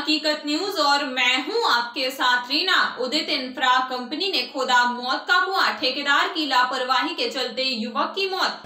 हकीकत न्यूज और मैं हूं आपके साथ रीना। उदित इंफ्रा कंपनी ने खोदा मौत का कुआं, ठेकेदार की लापरवाही के चलते युवक की मौत।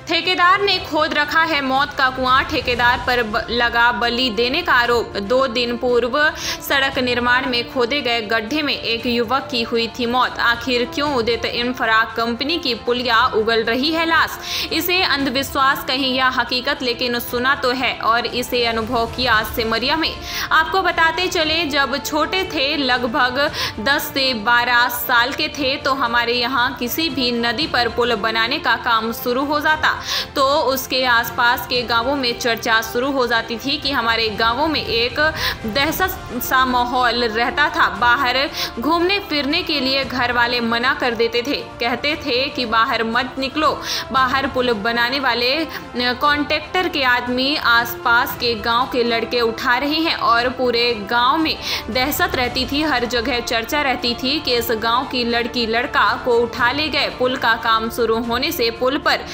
ठेकेदार ने खोद रखा है मौत का कुआं, ठेकेदार पर लगा बलि देने का आरोप। 2 दिन पूर्व सड़क निर्माण में खोदे गए गड्ढे में एक युवक की हुई थी मौत। आखिर क्यों उदित इंफ्रा कंपनी की पुलिया उगल रही है लाश? इसे अंधविश्वास कहीं या हकीकत, लेकिन सुना तो है और इसे अनुभव किया सिमरिया में। आपको बताते चले, जब छोटे थे, लगभग 10 से 12 साल के थे, तो हमारे यहाँ किसी भी नदी पर पुल बनाने का काम शुरू हो जाता तो उसके आसपास के गांवों में चर्चा शुरू हो जाती थी कि हमारे गांवों में एक दहशत सा माहौल रहता था। बाहर घूमने फिरने के लिए घर वाले मना कर देते थे, कहते थे कि बाहर मत निकलो, बाहर पुल बनाने वाले कॉन्ट्रैक्टर के आदमी आसपास के गांव के लड़के उठा रहे हैं। और पूरे गांव में दहशत रहती थी, हर जगह चर्चा रहती थी कि इस गांव की लड़की लड़का को उठा ले गए। पुल का काम शुरू होने से पुल पर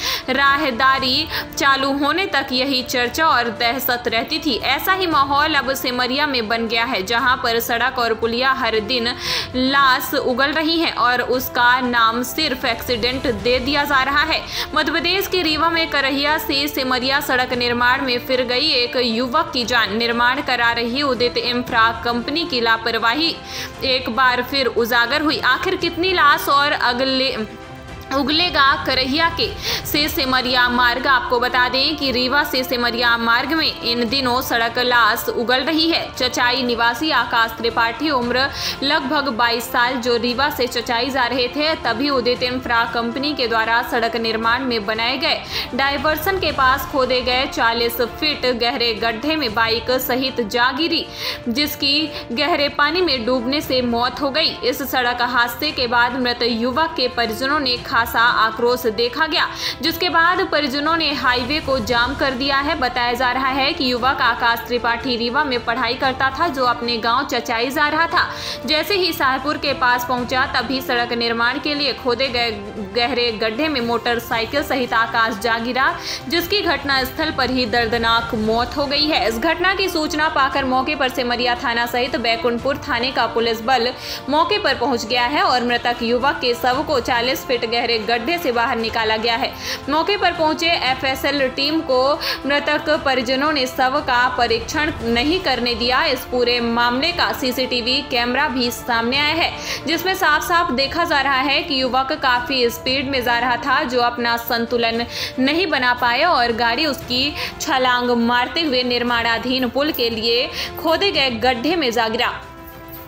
राहदारी चालू होने तक यही चर्चा और दहशत रहती थी। ऐसा ही माहौल अब सिमरिया में बन गया है, जहां पर सड़क और पुलिया हर दिन लाश उगल रही हैं और उसका नाम सिर्फ एक्सीडेंट दे दिया जा रहा है। मध्य प्रदेश के रीवा में करहिया से सिमरिया सड़क निर्माण में फिर गई एक युवक की जान। निर्माण करा रही उदित इंफ्रा कंपनी की लापरवाही एक बार फिर उजागर हुई। आखिर कितनी लाश और उगलेगा करहिया के से सिमरिया मार्ग? आपको बता दें कि रीवा से सिमरिया मार्ग में इन दिनों सड़क लाश उगल रही है। चचाई निवासी आकाश त्रिपाठी, उम्र लगभग 22 साल, जो रीवा से चचाई जा रहे थे, तभी उदित इंफ्रा कंपनी के द्वारा सड़क निर्माण में बनाए गए डायवर्सन के पास खोदे गए 40 फीट गहरे गड्ढे में बाइक सहित जा गिरी, जिसकी गहरे पानी में डूबने से मौत हो गई। इस सड़क हादसे के बाद मृत युवक के परिजनों ने खासा आक्रोश देखा गया, जिसके बाद परिजनों ने हाईवे को जाम कर दिया है। बताया जा रहा है कि युवक आकाश त्रिपाठी रीवा में पढ़ाई करता था, जो अपने गांव चचाई जा रहा था। जैसे ही शाहपुर के पास पहुंचा, तभी सड़क निर्माण के लिए खोदे गए गहरे गड्ढे में मोटरसाइकिल सहित आकाश जा गिरा, जिसकी घटना स्थल पर ही दर्दनाक मौत हो गई है। इस घटना की सूचना पाकर मौके पर सिमरिया थाना सहित बैकुंठपुर थाने का पुलिस बल मौके पर पहुंच गया है और मृतक युवक के शव को 40 फीट गहरे गड्ढे से बाहर निकाला गया है। मौके पर पहुंचे एफएसएल टीम को मृतक परिजनों ने शव का परीक्षण नहीं करने दिया। इस पूरे मामले का सीसीटीवी कैमरा भी सामने आया है, जिसमें साफ साफ देखा जा रहा है कि युवक काफी स्पीड में जा रहा था, जो अपना संतुलन नहीं बना पाया और गाड़ी उसकी छलांग मारते हुए निर्माणाधीन पुल के लिए खोदे गए गड्ढे में जा गिरा।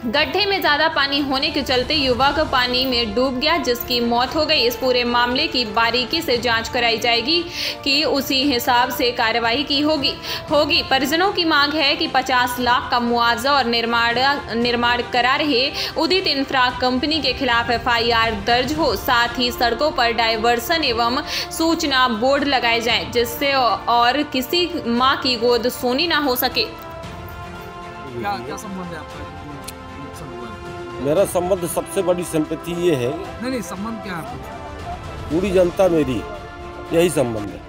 गड्ढे में ज्यादा पानी होने के चलते युवक पानी में डूब गया, जिसकी मौत हो गई। इस पूरे मामले की बारीकी से जांच कराई जाएगी कि उसी हिसाब से कार्रवाई की होगी। परिजनों की मांग है कि 50 लाख का मुआवजा और निर्माण करा रहे उदित इंफ्रा कंपनी के खिलाफ FIR दर्ज हो। साथ ही सड़कों पर डायवर्सन एवं सूचना बोर्ड लगाए जाएं, जिससे और किसी माँ की गोद सोनी ना हो सके। क्या संबंध है आपका? मेरा संबंध, सबसे बड़ी संपत्ति ये है। नहीं, संबंध क्या है? पूरी जनता मेरी, यही संबंध है।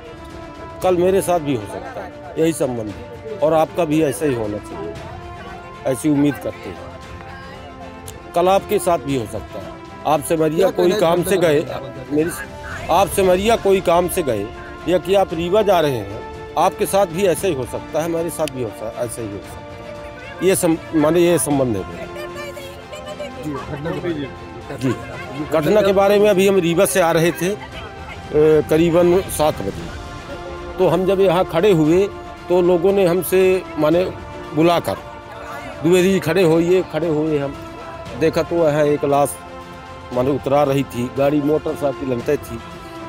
कल मेरे साथ भी हो सकता है, यही संबंध है और आपका भी ऐसा ही होना चाहिए, ऐसी उम्मीद करते हैं। कल आपके साथ भी हो सकता है। आप सिमरिया कोई काम से गए, आप सिमरिया कोई काम से गए या कि आप रीवा जा रहे हैं, आपके साथ भी ऐसा ही हो सकता है, मेरे साथ भी हो सकता है, ऐसा ही हो सकता है। माने ये संबंध है जी। घटना के बारे में अभी हम रीवा से आ रहे थे करीबन 7 बजे, तो हम जब यहाँ खड़े हुए तो लोगों ने हमसे माने बुलाकर द्विवेदी जी खड़े हुए। हम देखा तो वह एक लाश माने उतरा रही थी, गाड़ी मोटरसाइकिल लंघते थी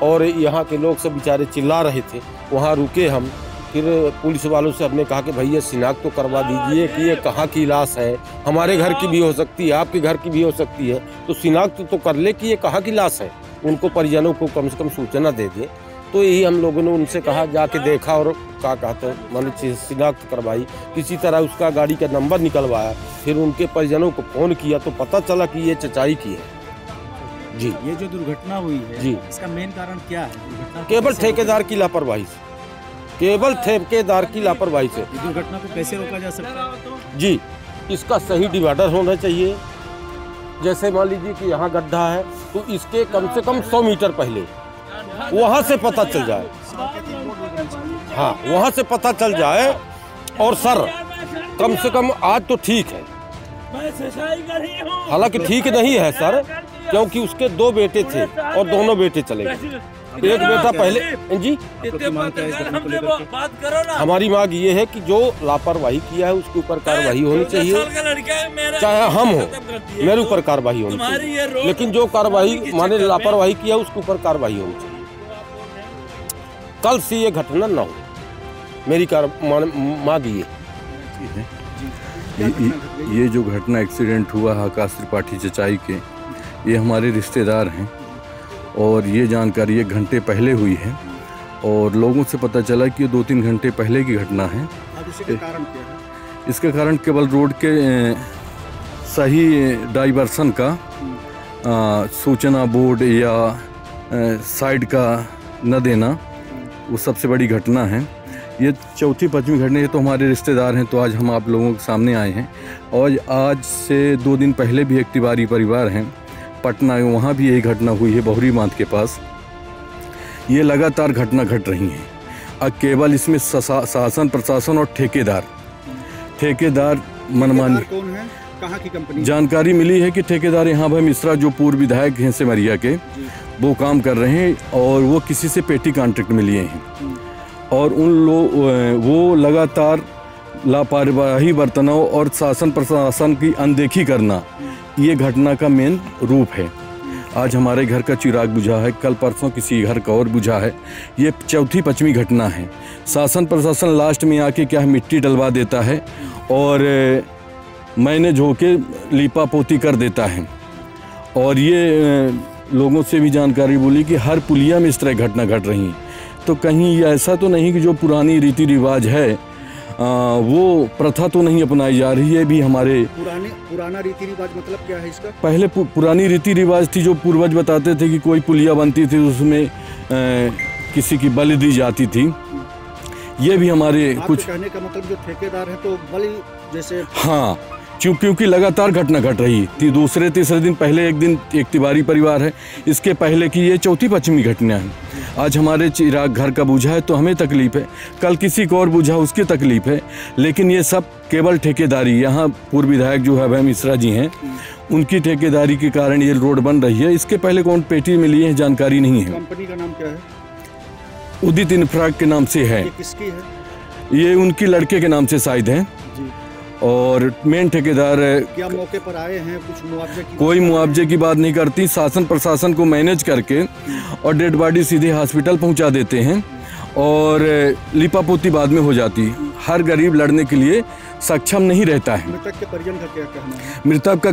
और यहाँ के लोग सब बेचारे चिल्ला रहे थे। वहाँ रुके हम, फिर पुलिस वालों से हमने कहा कि भैया शिनाख्त तो करवा दीजिए कि ये कहाँ की लाश है, हमारे घर की भी हो सकती है, आपके घर की भी हो सकती है, तो शिनाख्त तो कर ले कि ये कहाँ की लाश है। उनको परिजनों को कम से कम सूचना दे दे। तो यही हम लोगों ने उनसे कहा, जाके देखा और क्या कहते हैं मैंने शिनाख्त करवाई, किसी तरह उसका गाड़ी का नंबर निकलवाया, फिर उनके परिजनों को फ़ोन किया तो पता चला कि ये चचाई की है जी। ये जो दुर्घटना हुई है जी, इसका मेन कारण क्या है? केवल ठेकेदार की लापरवाही से। केवल ठेकेदार की लापरवाही से। दुर्घटना को कैसे रोका जा सकता है? जी, इसका सही डिवाइडर होना चाहिए। जैसे मान लीजिए कि यहाँ गड्ढा है तो इसके कम से कम 100 मीटर पहले वहाँ से पता चल जाए। हाँ, वहाँ से पता चल जाए। और सर कम से कम आज तो ठीक है, हालांकि ठीक नहीं है सर, क्योंकि उसके 2 बेटे थे और दोनों बेटे चले गए। एक बेटा पहले जी। हमारी मांग ये है कि जो लापरवाही किया है उसके ऊपर कार्रवाई होनी चाहिए, चाहे हम हो, मेरे ऊपर कार्रवाई होनी चाहिए, लेकिन जो कार्रवाई माने लापरवाही किया है उसके ऊपर कार्रवाई होनी चाहिए। कल से ये घटना न हो, मेरी मांग ये जो घटना एक्सीडेंट हुआ आकाश त्रिपाठी चचाई के, ये हमारे रिश्तेदार हैं और ये जानकारी 1 घंटे पहले हुई है और लोगों से पता चला कि ये 2-3 घंटे पहले की घटना है। इसका कारण क्या है? इसका कारण केवल रोड के सही डाइवर्सन का सूचना बोर्ड या साइड का न देना, वो सबसे बड़ी घटना है। ये चौथी 5वीं घटना, ये तो हमारे रिश्तेदार हैं, तो आज हम आप लोगों के सामने आए हैं। और आज से 2 दिन पहले भी एक तिवारी परिवार हैं पटना, वहाँ भी यही घटना हुई है बहुरी बांध के पास। ये लगातार घटना घट रही हैं। अब केवल इसमें शासन प्रशासन और ठेकेदार मनमानी। कौन है? कहाँ की कंपनी? जानकारी मिली है कि ठेकेदार यहाँ भाई मिश्रा, जो पूर्व विधायक हैं सिमरिया के, वो काम कर रहे हैं और वो किसी से पेटी कॉन्ट्रैक्ट में लिए हैं और वो लगातार लापरवाही बरतना और शासन प्रशासन की अनदेखी करना, ये घटना का मेन रूप है। आज हमारे घर का चिराग बुझा है, कल परसों किसी घर का और बुझा है। ये चौथी 5वीं घटना है। शासन प्रशासन लास्ट में आके क्या मिट्टी डलवा देता है और मैनेज होके लीपा पोती कर देता है। और ये लोगों से भी जानकारी बोली कि हर पुलिया में इस तरह घटना घट रही है। तो कहीं ये ऐसा तो नहीं कि जो पुरानी रीति रिवाज है वो प्रथा तो नहीं अपनाई जा रही है। भी हमारे पुराना रीति रिवाज मतलब क्या है इसका? पहले पुरानी रीति रिवाज थी, जो पूर्वज बताते थे कि कोई पुलिया बनती थी उसमें किसी की बलि दी जाती थी। ये भी हमारे कुछ कहने का मतलब जो ठेकेदार है तो बलि जैसे, हाँ, क्योंकि लगातार घटना घट रही थी। दूसरे तीसरे दिन पहले एक तिवारी परिवार है, इसके पहले की ये चौथी 5वीं घटना है। आज हमारे चिराग घर का बुझा है तो हमें तकलीफ है, कल किसी को और बुझा उसकी तकलीफ है। लेकिन ये सब केवल ठेकेदारी, यहाँ पूर्व विधायक जो है भाई मिश्रा जी हैं, उनकी ठेकेदारी के कारण ये रोड बन रही है। इसके पहले कौन पेटी में लिए हैं जानकारी नहीं है। कंपनी का नाम क्या है? उदित इंफ्राग के नाम से है। ये किसकी है? ये उनकी लड़के के नाम से शायद है। और मेन ठेकेदार क्या मौके पर आए हैं? कुछ मुआवजे की? कोई मुआवजे की बात नहीं करती, शासन प्रशासन को मैनेज करके और डेड बॉडी सीधे हॉस्पिटल पहुंचा देते हैं और लिपापोती बाद में हो जाती है। हर गरीब लड़ने के लिए सक्षम नहीं रहता है। मृतक के परिजन का क्या कहना है? मृतक का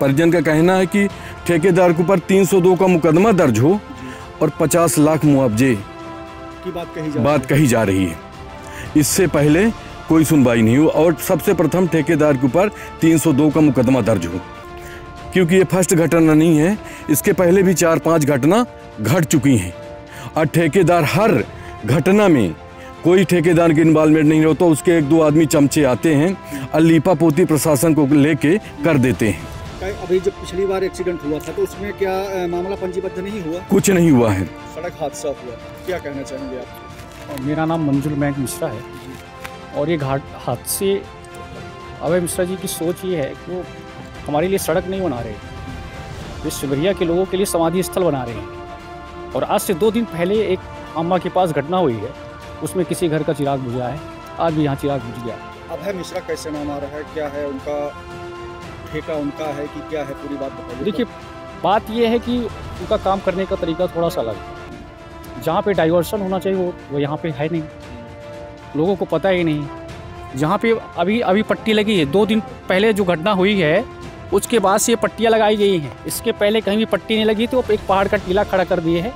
परिजन का कहना है कि ठेकेदार के ऊपर 302 का मुकदमा दर्ज हो और 50 लाख मुआवजे की बात कही जा रही है। इससे पहले कोई सुनवाई नहीं हो और सबसे प्रथम ठेकेदार के ऊपर 302 का मुकदमा दर्ज हो, क्योंकि ये फर्स्ट घटना नहीं है। इसके पहले भी 4-5 घटना घट चुकी हैं और ठेकेदार हर घटना में कोई ठेकेदार की इन्वॉल्वमेंट नहीं होता। उसके 1-2 आदमी चमचे आते हैं और लीपापोती प्रशासन को लेके कर देते हैं। अभी जब पिछली बार एक्सीडेंट हुआ था तो उसमें क्या मामला पंजीबद्ध नहीं हुआ? कुछ नहीं हुआ है, सड़क हादसा हुआ। क्या कहना चाहेंगे आप? मेरा नाम मंजुल मैक मिश्रा है और ये हादसे अभय मिश्रा जी की सोच ये है कि वो हमारे लिए सड़क नहीं बना रहे, वे सिमरिया के लोगों के लिए समाधि स्थल बना रहे हैं। और आज से 2 दिन पहले एक अम्मा के पास घटना हुई है, उसमें किसी घर का चिराग बुझा है, आज भी यहाँ चिराग बुझ गया। अभय मिश्रा कैसे नाम आ रहा है? क्या है उनका ठेका, उनका है कि क्या है? पूरी बात बताइए। देखिए, बात ये है कि उनका काम करने का तरीका थोड़ा सा अलग है। जहाँ पे डाइवर्सन होना चाहिए वो यहाँ पे है नहीं, लोगों को पता ही नहीं। जहाँ पे अभी पट्टी लगी है, 2 दिन पहले जो घटना हुई है उसके बाद से ये पट्टियाँ लगाई गई हैं। इसके पहले कहीं भी पट्टी नहीं लगी, तो एक पहाड़ का टीला खड़ा कर दिए है।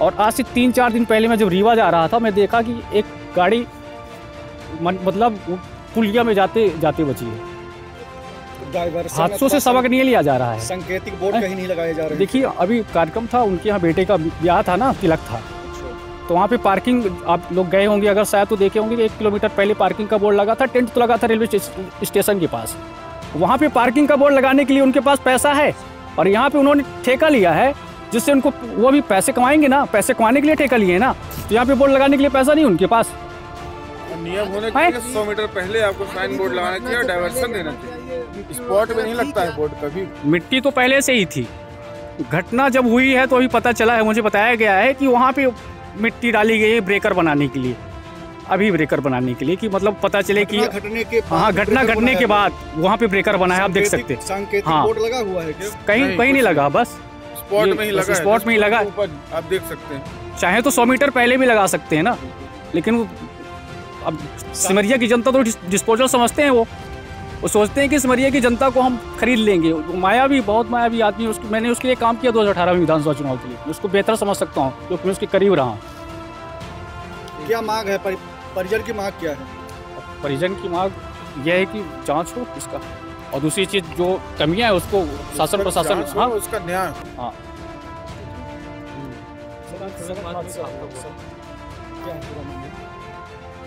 और आज से 3-4 दिन पहले मैं जब रीवा जा रहा था, मैं देखा कि एक गाड़ी मतलब पुलिया में जाते बची है। हादसों से सबक नहीं लिया जा रहा है। सांकेतिक बोर्ड कहीं नहीं लगाए जा रहे। देखिए, अभी कार्यक्रम था, उनके यहाँ बेटे का ब्याह था ना, तिलक था, तो वहाँ पे पार्किंग, आप लोग गए होंगे अगर शायद तो देखे होंगे कि 1 किलोमीटर पहले पार्किंग का बोर्ड लगा था, टेंट तो लगा था रेलवे स्टेशन के पास। वहाँ पे पार्किंग का बोर्ड लगाने के लिए उनके पास पैसा है, और यहाँ पे उन्होंने ठेका लिया है, जिससे उनको वो भी पैसे कमाएंगे ना, पैसे कमाने के लिए ठेका लिए ना, तो यहाँ पे बोर्ड लगाने के लिए पैसा नहीं उनके पास। नियम होने के लिए 100 मीटर पहले आपको साइन बोर्ड लगाना चाहिए और डाइवर्सन देना चाहिए। स्पॉट में नहीं लगता है बोर्ड कभी। मिट्टी तो पहले से ही थी, घटना जब हुई है तो अभी पता चला है, मुझे बताया गया है कि वहाँ पे मिट्टी डाली गई है ब्रेकर बनाने के लिए, अभी ब्रेकर बनाने के लिए, कि मतलब पता चले कि हाँ, घटना घटने के बाद वहाँ पे ब्रेकर बना है, आप देख सकते हैं। हाँ, बोर्ड लगा हुआ है क्या? कहीं नहीं लगा, बस स्पॉट में ही लगा है, स्पॉट में ही लगा। आप देख सकते हैं, चाहे तो 100 मीटर पहले भी लगा सकते हैं ना, लेकिन अब सिमरिया की जनता तो डिस्पोजल समझते हैं, वो सोचते हैं कि सिमरिया की जनता को हम खरीद लेंगे। मायावी, बहुत मायावी आदमी, उसकी मैंने उसके लिए काम किया 2018 में विधानसभा चुनाव के लिए, उसको बेहतर समझ सकता हूँ क्योंकि मैं उसके करीब रहा हूँ। क्या मांग है, परिजन की मांग क्या है? परिजन की मांग यह है कि जांच हो इसका, और दूसरी चीज़ जो कमियां है उसको शासन प्रशासन, हाँ, उसका न्याय। हाँ,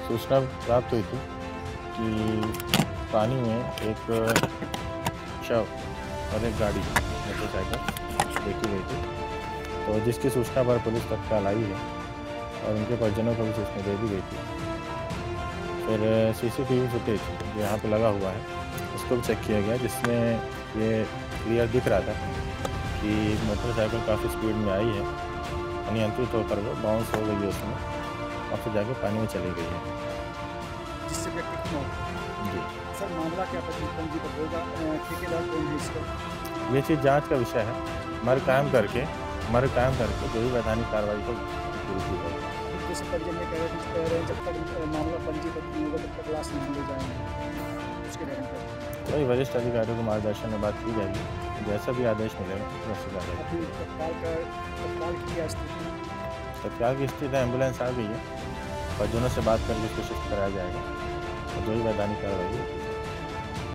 सूचना प्राप्त हुई थी कि पानी में एक शव और एक गाड़ी मोटरसाइकिल देखी गई थी, तो जिसकी सूचना पर पुलिस तत्काल आई है और उनके परिजनों को भी सूचना दे दी गई थी। फिर CCTV फुटेज जो यहाँ पे लगा हुआ है उसको भी चेक किया गया, जिसमें ये क्लियर दिख रहा था कि मोटरसाइकिल काफ़ी स्पीड में आई है, अनियंत्रित होकर वो बाउंस हो गई है उसमें, और फिर जाके पानी में चली गई है। जिससे व्यक्ति की मौत। जी सर, मामला क्या पंजीकृत होगा? ठेकेदार कौन है इसका? ये चीज़ जांच का विषय है। मर कायम करके जो भी वैधानिक कार्रवाई को पूरी की जाएगी। जैसे परिजन ने कह रहे हैं जब तक मामला पंजीकृत नहीं होगा तब तक लाश नहीं ले जाएंगे, उसके बारे में वही वरिष्ठ अधिकारियों के मार्गदर्शन में बात की जाएगी, जैसा भी आदेश मिलेगा वैसे जाएगा। अभी तत्काल की क्या स्थिति? तत्काल की स्थिति है, एम्बुलेंस आ गई है, परिजनों से बात करके उसको शिफ्ट कराया जाएगा और जो भी वैधानिक कार्रवाई